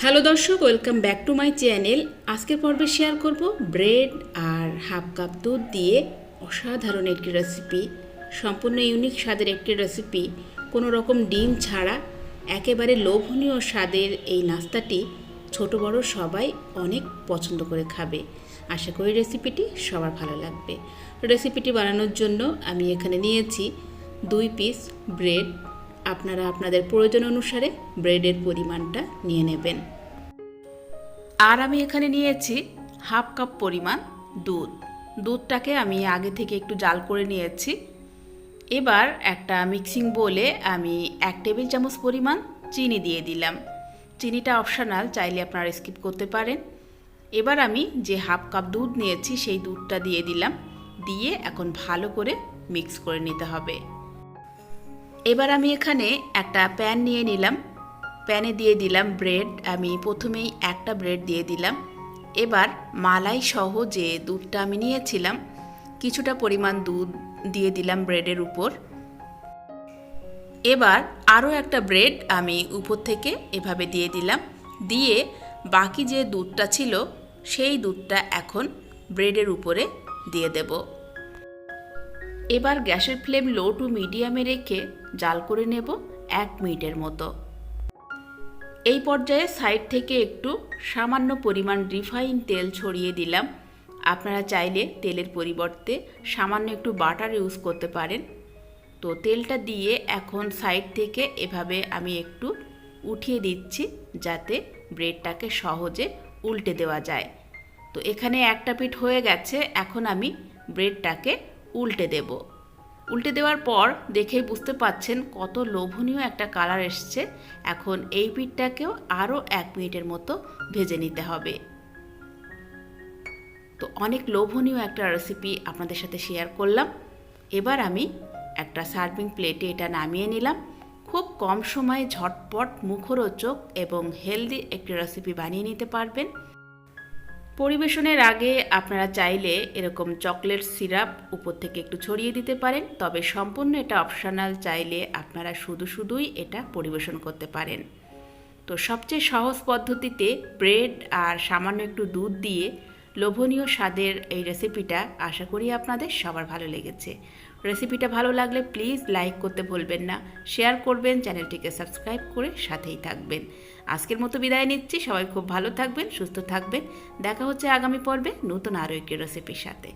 Hello দর্শক, welcome back to my channel. আজকের পর্বে শেয়ার করব ব্রেড আর হাফ কাপ দুধ দিয়ে অসাধারণ একটি রেসিপি, সম্পূর্ণ ইউনিক স্বাদের একটি রেসিপি। কোনো রকম ডিম ছাড়া একেবারে লোভনীয় স্বাদের এই নাস্তাটি ছোট বড় সবাই অনেক পছন্দ করে খাবে। আশা করি রেসিপিটি সবার ভালো লাগবে। রেসিপিটি বানানোর জন্য আমি এখানে নিয়েছি 2 পিস ব্রেড। আপনারা আপনাদের প্রয়োজন অনুসারে ব্রেডের পরিমাণটা নিয়ে নেবেন। আর আমি এখানে নিয়েছি হাফ কাপ পরিমাণ দুধ। দুধটাকে আমি আগে থেকে একটু জাল করে নিয়েছি। এবার একটা মিক্সিং বোলে আমি 1 টেবিল চামচ পরিমাণ চিনি দিয়ে দিলাম। চিনিটা অপশনাল, চাইলে আপনারা স্কিপ করতে পারেন। এবার আমি যে হাফ কাপ দুধ নিয়েছি সেই দুধটা দিয়ে দিলাম। দিয়ে এখন ভালো করে মিক্স করে নিতে হবে। এবার আমি এখানে একটা প্যান নিয়ে নিলাম। প্যানে দিয়ে দিলাম ব্রেড। আমি প্রথমেই একটা ব্রেড দিয়ে দিলাম। এবার মালাই সহ যে দুধটা আমি নিয়েছিলাম কিছুটা পরিমাণ দুধ দিয়ে দিলাম ব্রেডের উপর। এবার আরও একটা ব্রেড আমি উপর থেকে এভাবে দিয়ে দিলাম। দিয়ে বাকি যে দুধটা ছিল সেই দুধটা এখন ব্রেডের উপরে দিয়ে দেব। এবার গ্যাসের ফ্লেম লো টু মিডিয়ামে রেখে জাল করে নেব 1 মিনিটের মতো। এই পর্যায়ে সাইড থেকে একটু সামান্য পরিমাণ রিফাইন তেল ছড়িয়ে দিলাম। আপনারা চাইলে তেলের পরিবর্তে সামান্য একটু বাটার ইউজ করতে পারেন। তো তেলটা দিয়ে এখন সাইড থেকে এভাবে আমি একটু উঠিয়ে দিচ্ছি যাতে ব্রেডটাকে সহজে উল্টে দেওয়া যায়। তো এখানে একটা পিঠ হয়ে গেছে, এখন আমি ব্রেডটাকে উল্টে দেব। উল্টে দেওয়ার পর দেখেই বুঝতে পাচ্ছেন কত লোভনীয় একটা কালার এসছে। এখন এই পিঠটাকেও আরও 1 মিনিটের মতো ভেজে নিতে হবে। তো অনেক লোভনীয় একটা রেসিপি আপনাদের সাথে শেয়ার করলাম। এবার আমি একটা সার্ভিং প্লেটে এটা নামিয়ে নিলাম। খুব কম সময়ে ঝটপট মুখরোচক এবং হেলদি একটি রেসিপি বানিয়ে নিতে পারবেন। পরিবেশনের আগে আপনারা চাইলে এরকম চকলেট সিরাপ উপর থেকে একটু ছড়িয়ে দিতে পারেন, তবে সম্পূর্ণ এটা অপশনাল। চাইলে আপনারা শুধুই এটা পরিবেশন করতে পারেন। তো সবচেয়ে সহজ পদ্ধতিতে ব্রেড আর সামান্য একটু দুধ দিয়ে লোভনীয় স্বাদের এই রেসিপিটা আশা করি আপনাদের সবার ভালো লেগেছে। রেসিপিটা ভালো লাগলে প্লিজ লাইক করতে ভুলবেন না, শেয়ার করবেন, চ্যানেলটিকে সাবস্ক্রাইব করে সাথেই থাকবেন। আজকের মতো বিদায় নিচ্ছি। সবাই খুব ভালো থাকবেন, সুস্থ থাকবেন। দেখা হচ্ছে আগামী পর্বে নতুন আরও একটি রেসিপির সাথে।